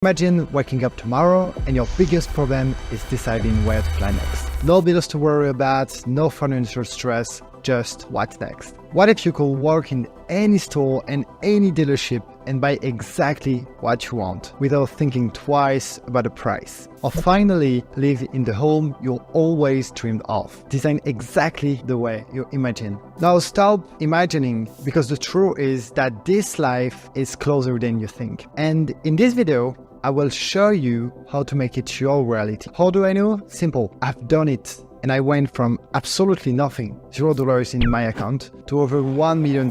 Imagine waking up tomorrow and your biggest problem is deciding where to fly next. No bills to worry about, no financial stress, just what's next. What if you could work in any store and any dealership and buy exactly what you want without thinking twice about the price? Or finally live in the home you always dreamed of, designed exactly the way you imagine. Now stop imagining, because the truth is that this life is closer than you think. And in this video, I will show you how to make it your reality. How do I know? Simple. I've done it. And I went from absolutely nothing, $0 in my account, to over $1 million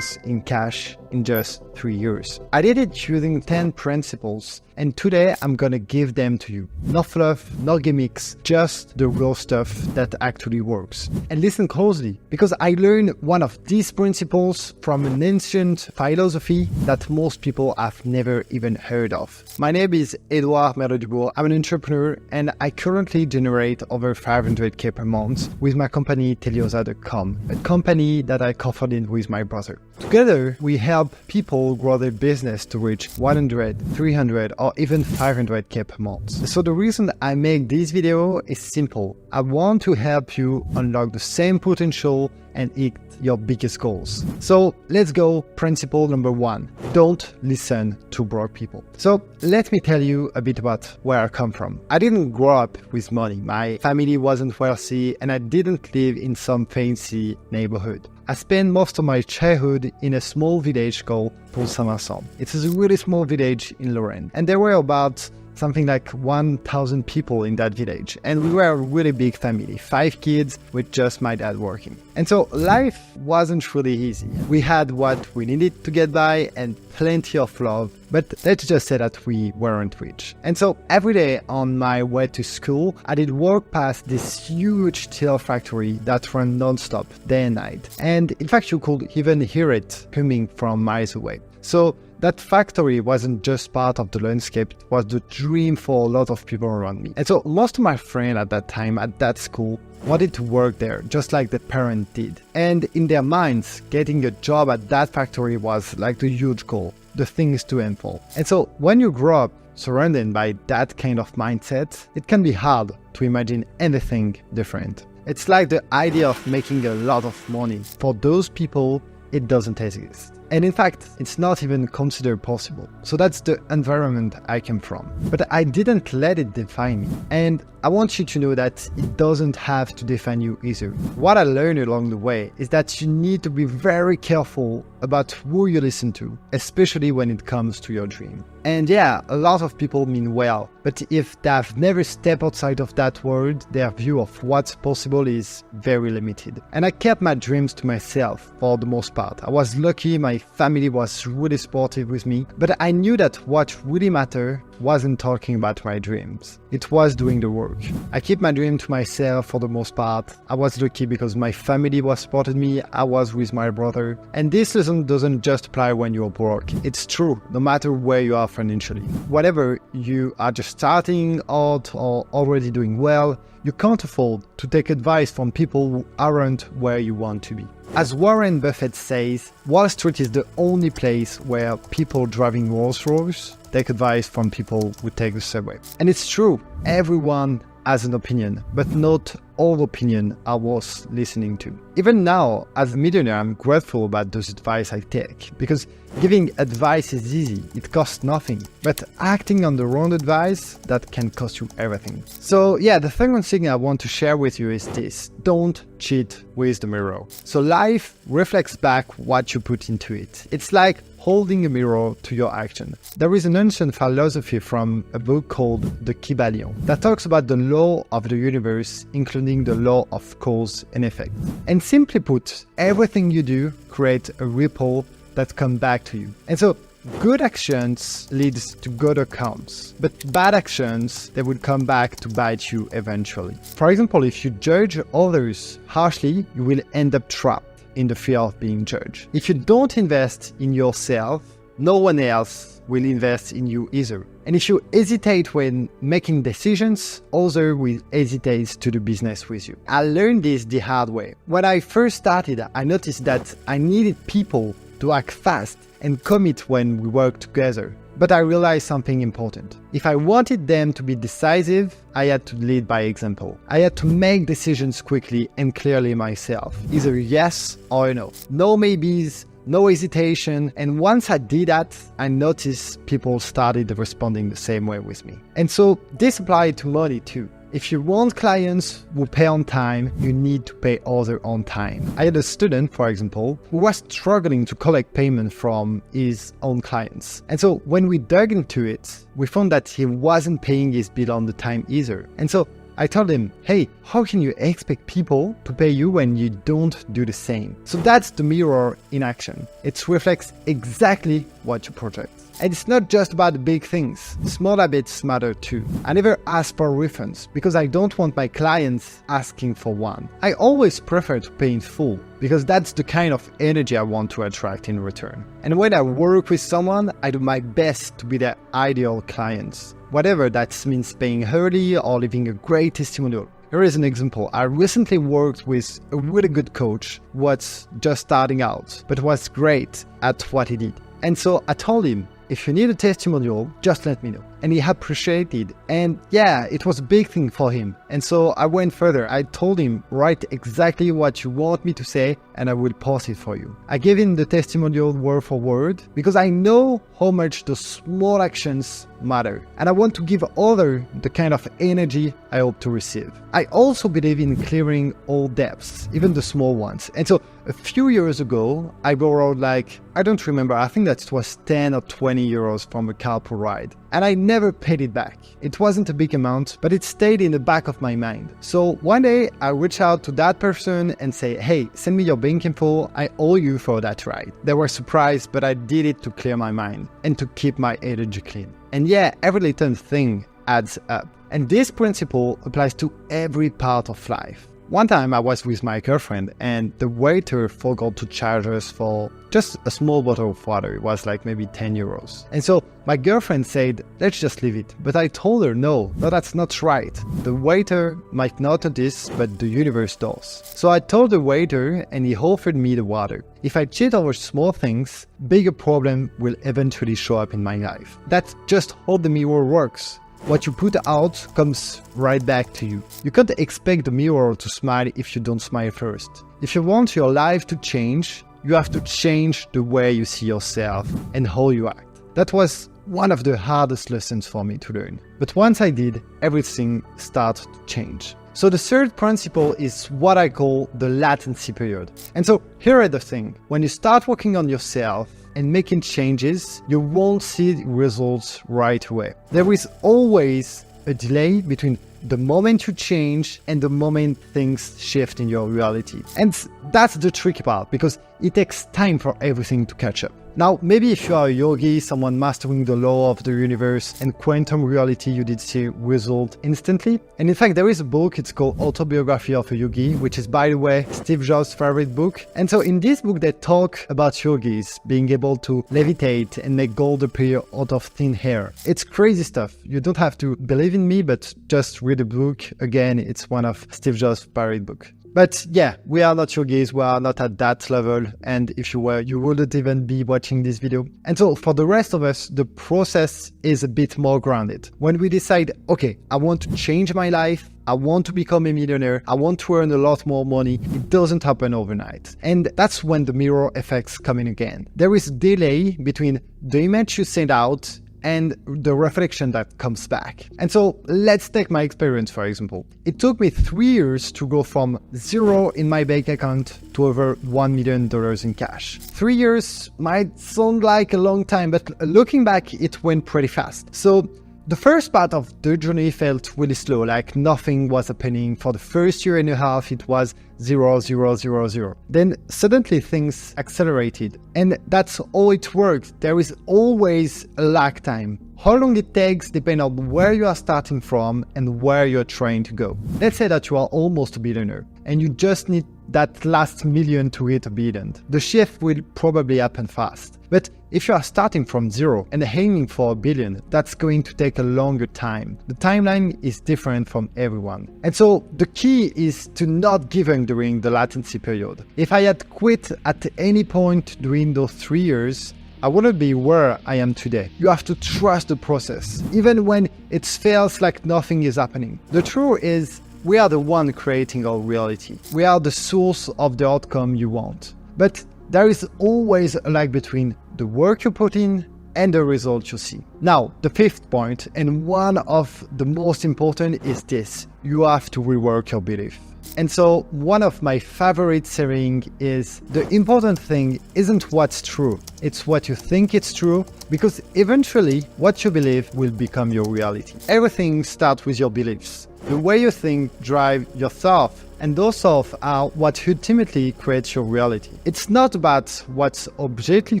in cash in just 3 years. I did it using 10 principles, and today I'm gonna give them to you. No fluff, no gimmicks, just the real stuff that actually works. And listen closely, because I learned one of these principles from an ancient philosophy that most people have never even heard of. My name is Edouard Merleau-Dubourg. I'm an entrepreneur, and I currently generate over 500K per month with my company Teliosa.com, a company that I co-founded with my brother. Together, we help people grow their business to reach 100, 300, or even 500K per month. So the reason I make this video is simple. I want to help you unlock the same potential and hit your biggest goals. So let's go. Principle number 1, don't listen to broke people. So let me tell you a bit about where I come from. I didn't grow up with money. My family wasn't wealthy, and I didn't live in some fancy neighborhood. I spent most of my childhood in a small village called Saint-Vincent. It's a really small village in Lorraine, and there were about something like 1,000 people in that village. And we were a really big family, 5 kids with just my dad working. And so life wasn't really easy. We had what we needed to get by and plenty of love, but let's just say that we weren't rich. And so every day on my way to school, I did walk past this huge steel factory that ran non-stop day and night. And in fact, you could even hear it coming from miles away. So that factory wasn't just part of the landscape, it was the dream for a lot of people around me. And so most of my friends at that time, at that school, wanted to work there, just like the parent did. And in their minds, getting a job at that factory was like the huge goal, the things to aim for. And so when you grow up surrounded by that kind of mindset, it can be hard to imagine anything different. It's like the idea of making a lot of money. For those people, it doesn't exist. And in fact, it's not even considered possible. So that's the environment I came from. But I didn't let it define me. And I want you to know that it doesn't have to define you either. What I learned along the way is that you need to be very careful about who you listen to, especially when it comes to your dream. And yeah, a lot of people mean well, but if they've never stepped outside of that world, their view of what's possible is very limited. And I kept my dreams to myself for the most part. I was lucky, my family was really supportive with me, but I knew that what really mattered wasn't talking about my dreams. It was doing the work. I keep my dream to myself for the most part. I was lucky because my family was supporting me. I was with my brother. And this lesson doesn't just apply when you're broke. It's true, no matter where you are financially. Whatever you are just starting out or already doing well, you can't afford to take advice from people who aren't where you want to be. As Warren Buffett says, Wall Street is the only place where people driving Rolls-Royce take advice from people who take the subway. And it's true, everyone has an opinion, but not all opinions are worth listening to. Even now, as a millionaire, I'm grateful about those advice I take, because giving advice is easy, it costs nothing. But acting on the wrong advice, that can cost you everything. So yeah, the second thing I want to share with you is this: don't cheat with the mirror. So life reflects back what you put into it. It's like holding a mirror to your action. There is an ancient philosophy from a book called The Kybalion that talks about the law of the universe, including the law of cause and effect. And simply put, everything you do creates a ripple that comes back to you. And so good actions leads to good outcomes, but bad actions, they will come back to bite you eventually. For example, if you judge others harshly, you will end up trapped in the fear of being judged. If you don't invest in yourself, no one else will invest in you either. And if you hesitate when making decisions, others will hesitate to do business with you. I learned this the hard way. When I first started, I noticed that I needed people to act fast and commit when we work together. But I realized something important. If I wanted them to be decisive, I had to lead by example. I had to make decisions quickly and clearly myself. Either yes or no. No maybes, no hesitation. And once I did that, I noticed people started responding the same way with me. And so this applied to money too. If you want clients who pay on time, you need to pay others on time. I had a student, for example, who was struggling to collect payment from his own clients. And so when we dug into it, we found that he wasn't paying his bill on the time either. And so I told him, hey, how can you expect people to pay you when you don't do the same? So that's the mirror in action. It reflects exactly what you project. And it's not just about the big things. Small habits matter too. I never ask for refunds because I don't want my clients asking for one. I always prefer to pay in full because that's the kind of energy I want to attract in return. And when I work with someone, I do my best to be their ideal clients. Whatever that means, paying early or leaving a great testimonial. Here is an example. I recently worked with a really good coach who was just starting out, but was great at what he did. And so I told him, if you need a testimonial, just let me know. And he appreciated. And yeah, it was a big thing for him. And so I went further. I told him, write exactly what you want me to say, and I will post it for you. I gave him the testimonial word for word because I know how much the small actions matter. And I want to give others the kind of energy I hope to receive. I also believe in clearing all debts, even the small ones. And so a few years ago, I borrowed I don't remember, I think that it was 10 or 20 euros from a carpool ride. And I never paid it back. It wasn't a big amount, but it stayed in the back of my mind. So one day I reached out to that person and say, hey, send me your bank info. I owe you for that ride. They were surprised, but I did it to clear my mind and to keep my energy clean. And yeah, every little thing adds up. And this principle applies to every part of life. One time I was with my girlfriend and the waiter forgot to charge us for just a small bottle of water. It was maybe 10 euros. And so my girlfriend said, let's just leave it. But I told her, no, that's not right. The waiter might not notice, but the universe does. So I told the waiter and he offered me the water. If I cheat over small things, bigger problem will eventually show up in my life. That's just how the mirror works. What you put out comes right back to you. You can't expect the mirror to smile if you don't smile first. If you want your life to change, you have to change the way you see yourself and how you act. That was one of the hardest lessons for me to learn. But once I did, everything started to change. So the third principle is what I call the latency period. And so here is the thing. When you start working on yourself and making changes, you won't see results right away. There is always a delay between the moment you change and the moment things shift in your reality. And that's the tricky part because it takes time for everything to catch up. Now, maybe if you are a yogi, someone mastering the law of the universe and quantum reality, you did see result instantly. And in fact, there is a book, it's called Autobiography of a Yogi, which is, by the way, Steve Jobs' favorite book. And so in this book, they talk about yogis being able to levitate and make gold appear out of thin air. It's crazy stuff. You don't have to believe in me, but just read the book. Again, it's one of Steve Jobs' favorite books. But yeah, we are not yogis, we are not at that level. And if you were, you wouldn't even be watching this video. And so for the rest of us, the process is a bit more grounded. When we decide, okay, I want to change my life, I want to become a millionaire, I want to earn a lot more money, it doesn't happen overnight. And that's when the mirror effects come in again. There is a delay between the image you send out and the reflection that comes back. And so let's take my experience, for example. It took me 3 years to go from zero in my bank account to over $1 million in cash. 3 years might sound like a long time, but looking back, it went pretty fast. So the first part of the journey felt really slow, like nothing was happening. For the first year and a half, it was 0, 0, 0, 0. Then suddenly things accelerated. And that's how it works. There is always a lag time. How long it takes depends on where you are starting from and where you're trying to go. Let's say that you are almost a billionaire and you just need that last million to hit a billion. The shift will probably happen fast. But if you are starting from zero and aiming for a billion, that's going to take a longer time. The timeline is different from everyone. And so the key is to not give in during the latency period. If I had quit at any point during those 3 years, I wouldn't be where I am today. You have to trust the process, even when it feels like nothing is happening. The truth is, we are the one creating our reality. We are the source of the outcome you want. But there is always a lag between the work you put in and the result you see. Now, the fifth point, and one of the most important, is this: you have to rework your belief. And so one of my favorite saying is, the important thing isn't what's true, it's what you think it's true, because eventually what you believe will become your reality. Everything starts with your beliefs. The way you think drive your thoughts, and those thoughts are what ultimately creates your reality. It's not about what's objectively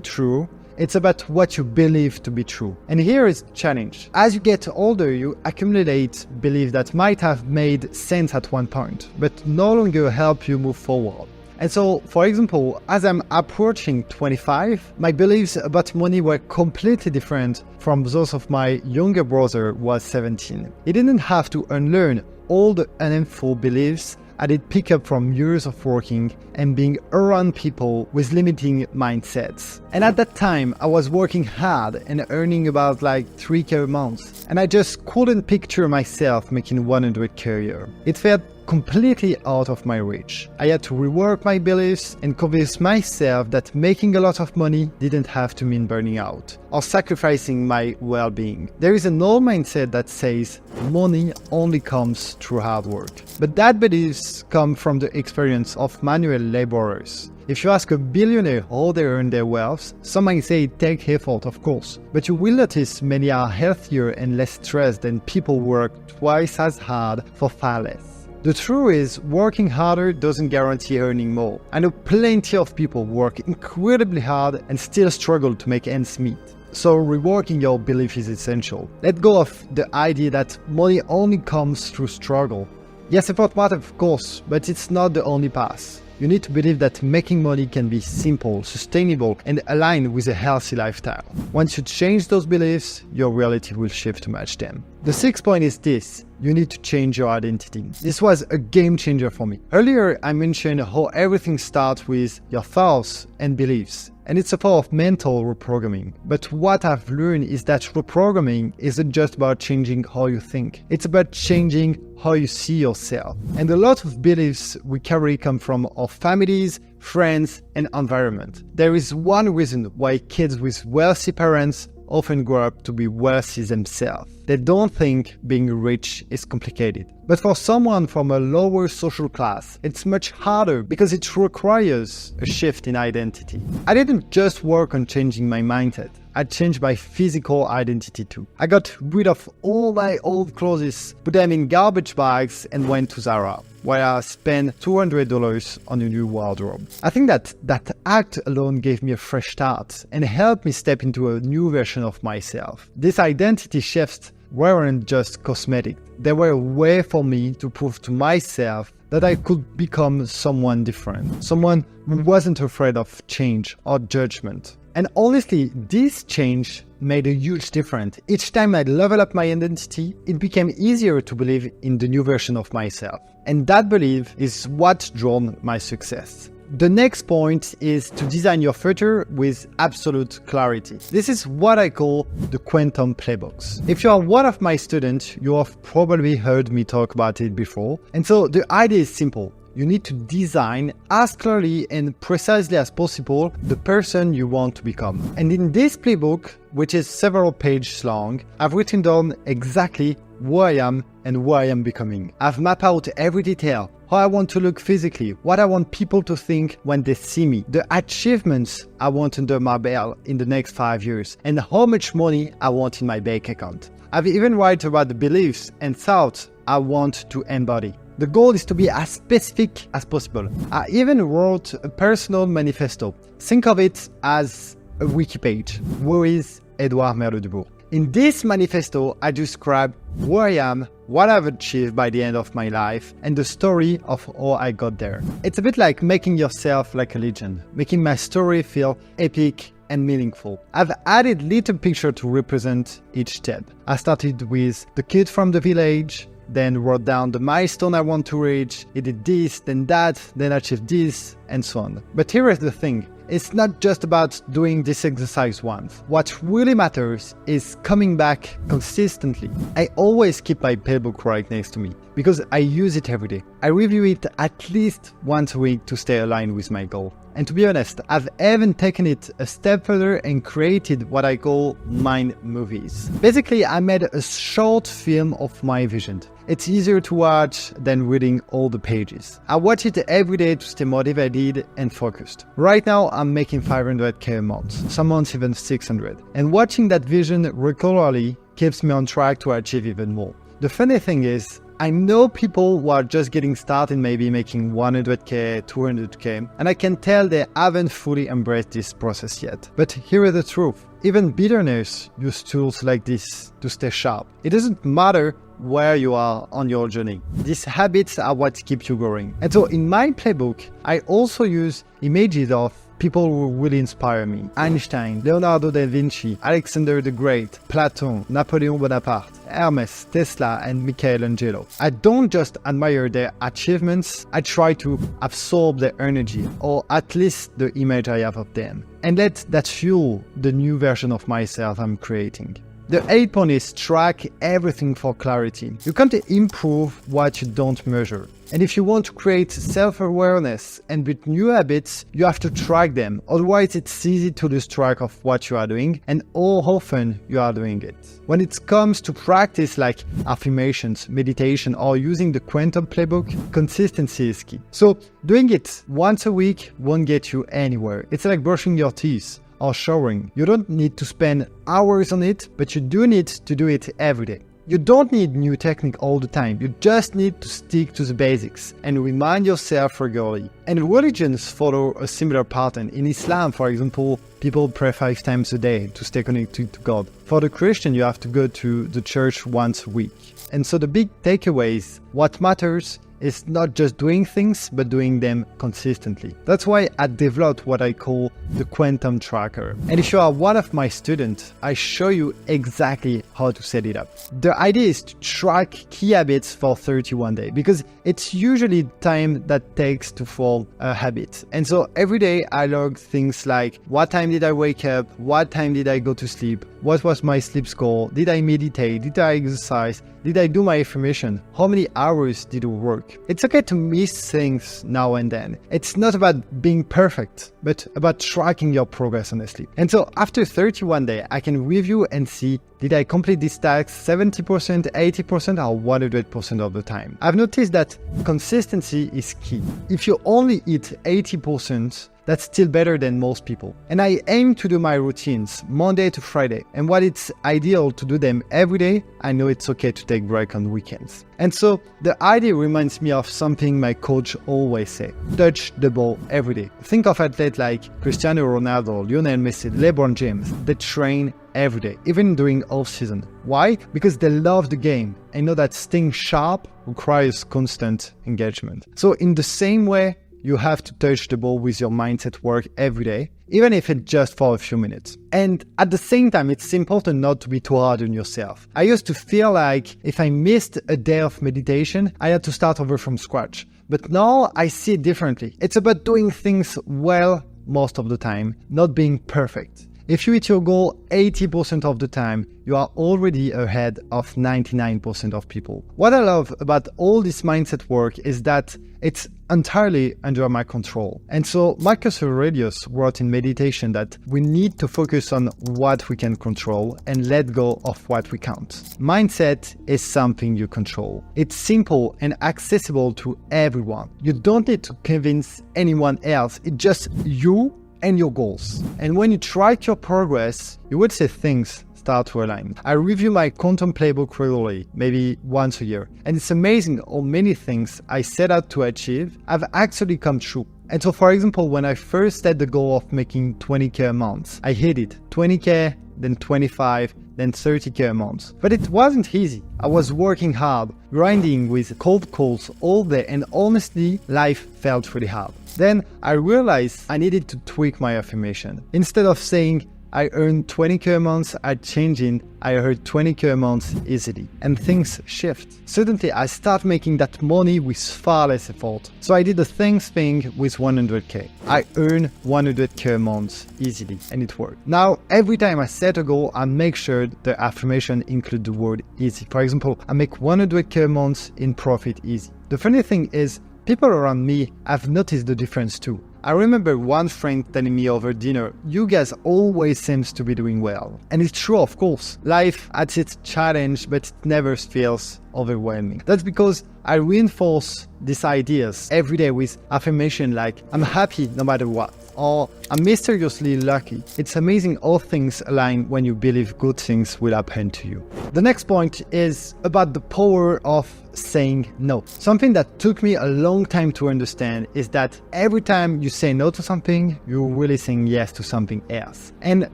true, it's about what you believe to be true. And here is the challenge. As you get older, you accumulate beliefs that might have made sense at one point, but no longer help you move forward. And so, for example, as I'm approaching 25, my beliefs about money were completely different from those of my younger brother who was 17. He didn't have to unlearn all the unhelpful beliefs I did pick up from years of working and being around people with limiting mindsets. And at that time, I was working hard and earning about like 3K a month. And I just couldn't picture myself making 100K a year. It felt completely out of my reach. I had to rework my beliefs and convince myself that making a lot of money didn't have to mean burning out or sacrificing my well-being. There is an old mindset that says money only comes through hard work. But that beliefs come from the experience of manual laborers. If you ask a billionaire how they earn their wealth, some might say it takes effort, of course, but you will notice many are healthier and less stressed than people who work twice as hard for far less. The truth is, working harder doesn't guarantee earning more. I know plenty of people work incredibly hard and still struggle to make ends meet. So reworking your belief is essential. Let go of the idea that money only comes through struggle. Yes, effort matters, of course, but it's not the only path. You need to believe that making money can be simple, sustainable, and aligned with a healthy lifestyle. Once you change those beliefs, your reality will shift to match them. The sixth point is this: you need to change your identity. This was a game changer for me. Earlier, I mentioned how everything starts with your thoughts and beliefs. And it's a form of mental reprogramming. But what I've learned is that reprogramming isn't just about changing how you think. It's about changing how you see yourself. And a lot of beliefs we carry come from our families, friends, and environment. There is one reason why kids with wealthy parents often grow up to be wealthy themselves. They don't think being rich is complicated. But for someone from a lower social class, it's much harder because it requires a shift in identity. I didn't just work on changing my mindset. I changed my physical identity too. I got rid of all my old clothes, put them in garbage bags, and went to Zara, where I spent $200 on a new wardrobe. I think that act alone gave me a fresh start and helped me step into a new version of myself. This identity shifts weren't just cosmetic. They were a way for me to prove to myself that I could become someone different, someone who wasn't afraid of change or judgment. And honestly, this change made a huge difference. Each time I leveled up my identity, it became easier to believe in the new version of myself. And that belief is what drove my success. The next point is to design your future with absolute clarity. This is what I call the quantum playbooks. If you are one of my students, you have probably heard me talk about it before. And so the idea is simple. You need to design as clearly and precisely as possible the person you want to become. And in this playbook, which is several pages long, I've written down exactly who I am and who I am becoming. I've mapped out every detail, how I want to look physically, what I want people to think when they see me, the achievements I want under my belt in the next 5 years, and how much money I want in my bank account. I've even written about the beliefs and thoughts I want to embody. The goal is to be as specific as possible. I even wrote a personal manifesto. Think of it as a wiki page. Who is Edouard Merle-Dubourg? In this manifesto, I describe who I am, what I've achieved by the end of my life, and the story of how I got there. It's a bit like making yourself like a legend, making my story feel epic and meaningful. I've added little pictures to represent each step. I started with the kid from the village, then wrote down the milestone I want to reach. He did this, then that, then achieved this, and so on. But here is the thing. It's not just about doing this exercise once. What really matters is coming back consistently. I always keep my playbook right next to me because I use it every day. I review it at least once a week to stay aligned with my goal. And to be honest, I've even taken it a step further and created what I call mind movies. Basically, I made a short film of my vision. It's easier to watch than reading all the pages. I watch it every day to stay motivated and focused. Right now, I'm making 500k a month, some months even 600. And watching that vision regularly keeps me on track to achieve even more. The funny thing is, I know people who are just getting started, maybe making 100k, 200k, and I can tell they haven't fully embraced this process yet. But here is the truth. Even beginners use tools like this to stay sharp. It doesn't matter where you are on your journey. These habits are what keep you going. And so in my playbook, I also use images of people who really inspire me. Einstein, Leonardo da Vinci, Alexander the Great, Platon, Napoleon Bonaparte, Hermes, Tesla, and Michelangelo. I don't just admire their achievements, I try to absorb their energy, or at least the image I have of them, and let that fuel the new version of myself I'm creating. The 8th point is track everything for clarity. You can't improve what you don't measure. And if you want to create self-awareness and build new habits, you have to track them. Otherwise, it's easy to lose track of what you are doing and how often you are doing it. When it comes to practice like affirmations, meditation, or using the quantum playbook, consistency is key. So doing it once a week won't get you anywhere. It's like brushing your teeth or showering. You don't need to spend hours on it, but you do need to do it every day. You don't need new technique all the time. You just need to stick to the basics and remind yourself regularly. And religions follow a similar pattern. In Islam, for example, people pray 5 times a day to stay connected to God. For the Christian, you have to go to the church once a week. And so the big takeaway is what matters is not just doing things, but doing them consistently. That's why I developed what I call the quantum tracker. And if you are one of my students, I show you exactly how to set it up. The idea is to track key habits for 31 days because it's usually time that takes to form a habit. And so every day I log things like what time did I wake up, what time did I go to sleep, what was my sleep score, did I meditate, did I exercise, did I do my affirmation, how many hours did I work. It's okay to miss things now and then. It's not about being perfect, but about tracking your progress honestly. And so after 31 days, I can review and see, did I complete this task 70%, 80%, or 100% of the time? I've noticed that consistency is key. If you only hit 80%, that's still better than most people. And I aim to do my routines Monday to Friday. And while it's ideal to do them every day, I know it's okay to take break on weekends. And so the idea reminds me of something my coach always say, touch the ball every day. Think of athletes like Cristiano Ronaldo, Lionel Messi, LeBron James. They train every day, even during off season. Why? Because they love the game and know that staying sharp requires constant engagement. So in the same way, you have to touch the ball with your mindset work every day, even if it's just for a few minutes. And at the same time, it's important not to be too hard on yourself. I used to feel like if I missed a day of meditation, I had to start over from scratch. But now I see it differently. It's about doing things well most of the time, not being perfect. If you hit your goal 80% of the time, you are already ahead of 99% of people. What I love about all this mindset work is that it's entirely under my control. And so Marcus Aurelius wrote in Meditation that we need to focus on what we can control and let go of what we can't. Mindset is something you control. It's simple and accessible to everyone. You don't need to convince anyone else. It's just you and your goals. And when you track your progress, you would see things start to align. I review my quantum playbook regularly, maybe once a year. And it's amazing how many things I set out to achieve have actually come true. And so for example, when I first set the goal of making 20k a month, I hit it. 20k, then 25, then 30k a month. But it wasn't easy. I was working hard, grinding with cold calls all day, and honestly, life felt really hard. Then I realized I needed to tweak my affirmation. Instead of saying, I earned 20k a month, I changing, I earned 20k a month easily. And things shift. Suddenly, I start making that money with far less effort. So I did the same thing with 100k. I earn 100k a month easily, and it worked. Now, every time I set a goal, I make sure the affirmation includes the word easy. For example, I make 100k a month in profit easy. The funny thing is, people around me have noticed the difference too. I remember one friend telling me over dinner, "You guys always seems to be doing well." And it's true, of course. Life has its challenge, but it never feels overwhelming. That's because I reinforce these ideas every day with affirmation like, "I'm happy no matter what," or "I'm mysteriously lucky." It's amazing how things align when you believe good things will happen to you. The next point is about the power of saying no. Something that took me a long time to understand is that every time you say no to something, you're really saying yes to something else. And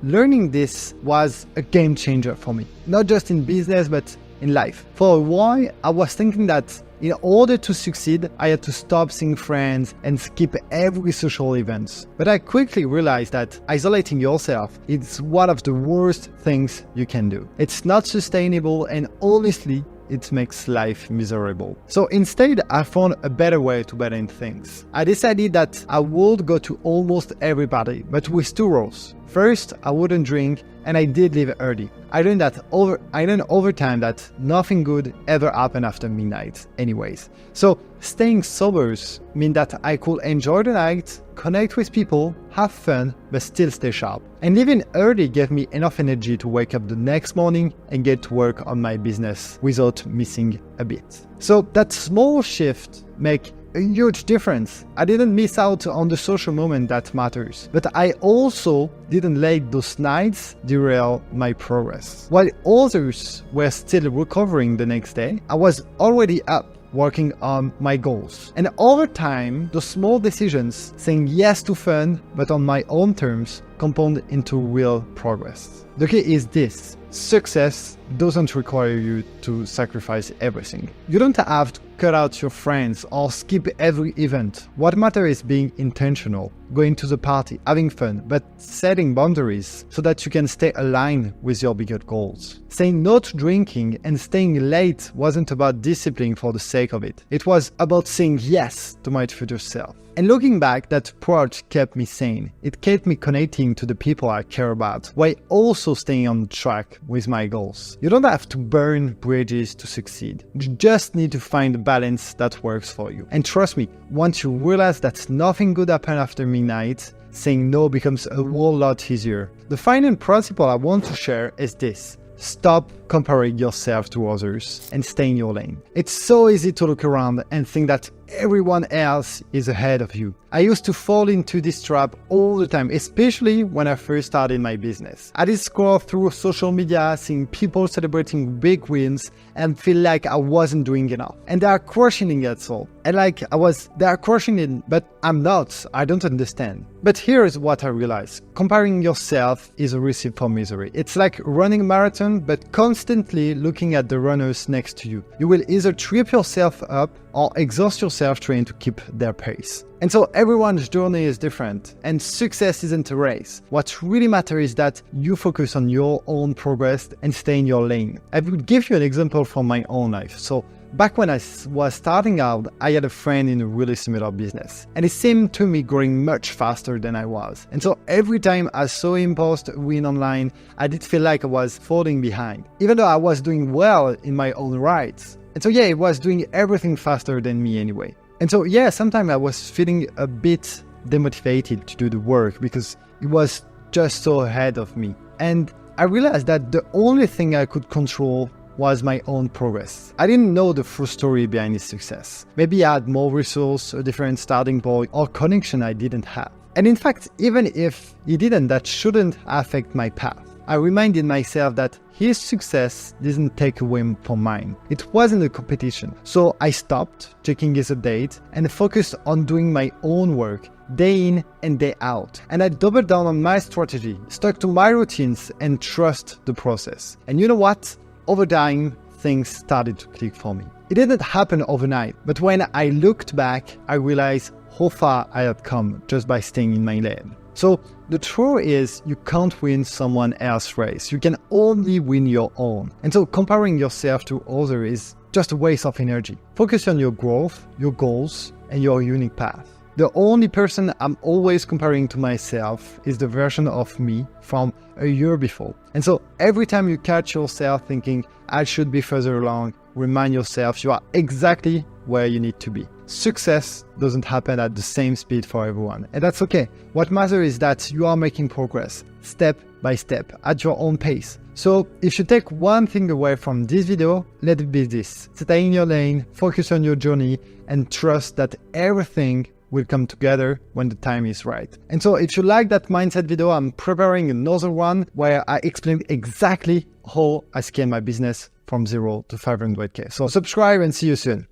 learning this was a game changer for me, not just in business, but in life. For a while, I was thinking that in order to succeed, I had to stop seeing friends and skip every social event. But I quickly realized that isolating yourself is one of the worst things you can do. It's not sustainable, and honestly, it makes life miserable. So instead, I found a better way to balance things. I decided that I would go to almost everybody, but with two rules. First, I wouldn't drink, and I did leave early. I learned over time that nothing good ever happened after midnight anyways. So staying sober means that I could enjoy the night, connect with people, have fun, but still stay sharp. And leaving early gave me enough energy to wake up the next morning and get to work on my business without missing a bit. So that small shift makes a huge difference. I didn't miss out on the social moment that matters, but I also didn't let those nights derail my progress. While others were still recovering the next day, I was already up working on my goals. And over time, the small decisions, saying yes to fun, but on my own terms, compound into real progress. The key is this: success doesn't require you to sacrifice everything. You don't have to cut out your friends or skip every event. What matters is being intentional, going to the party, having fun, but setting boundaries so that you can stay aligned with your bigger goals. Saying no to drinking and staying late wasn't about discipline for the sake of it. It was about saying yes to my future self. And looking back, that approach kept me sane. It kept me connecting to the people I care about, while also staying on track with my goals. You don't have to burn bridges to succeed. You just need to find a balance that works for you. And trust me, once you realize that nothing good happens after midnight, saying no becomes a whole lot easier. The final principle I want to share is this: stop comparing yourself to others and stay in your lane. It's so easy to look around and think that everyone else is ahead of you. I used to fall into this trap all the time, especially when I first started my business. I did scroll through social media, seeing people celebrating big wins and feel like I wasn't doing enough. And they are crushing it all. And they are crushing it, but I'm not. I don't understand. But here's what I realized. Comparing yourself is a recipe for misery. It's like running a marathon, but constantly looking at the runners next to you. You will either trip yourself up or exhaust yourself trying to keep their pace. And so everyone's journey is different, and success isn't a race. What really matters is that you focus on your own progress and stay in your lane. I will give you an example from my own life. So back when I was starting out, I had a friend in a really similar business, and it seemed to me growing much faster than I was. And so every time I saw him post a win online, I did feel like I was falling behind, even though I was doing well in my own rights. And so yeah, he was doing everything faster than me anyway. And so yeah, sometimes I was feeling a bit demotivated to do the work because it was just so ahead of me. And I realized that the only thing I could control was my own progress. I didn't know the full story behind his success. Maybe I had more resources, a different starting point, or connection I didn't have. And in fact, even if he didn't, that shouldn't affect my path. I reminded myself that his success didn't take away from mine. It wasn't a competition. So I stopped checking his update and focused on doing my own work day in and day out. And I doubled down on my strategy, stuck to my routines, and trust the process. And you know what? Over time, things started to click for me. It didn't happen overnight, but when I looked back, I realized how far I had come just by staying in my lane. So the truth is you can't win someone else's race. You can only win your own. And so comparing yourself to others is just a waste of energy. Focus on your growth, your goals, and your unique path. The only person I'm always comparing to myself is the version of me from a year before. And so every time you catch yourself thinking, I should be further along, remind yourself you are exactly where you need to be. Success doesn't happen at the same speed for everyone, and that's okay. What matters is that you are making progress, step by step, at your own pace. So if you take one thing away from this video, let it be this. Stay in your lane, focus on your journey, and trust that everything will come together when the time is right. And so if you like that mindset video, I'm preparing another one where I explain exactly how I scale my business from 0 to 500K. So subscribe and see you soon.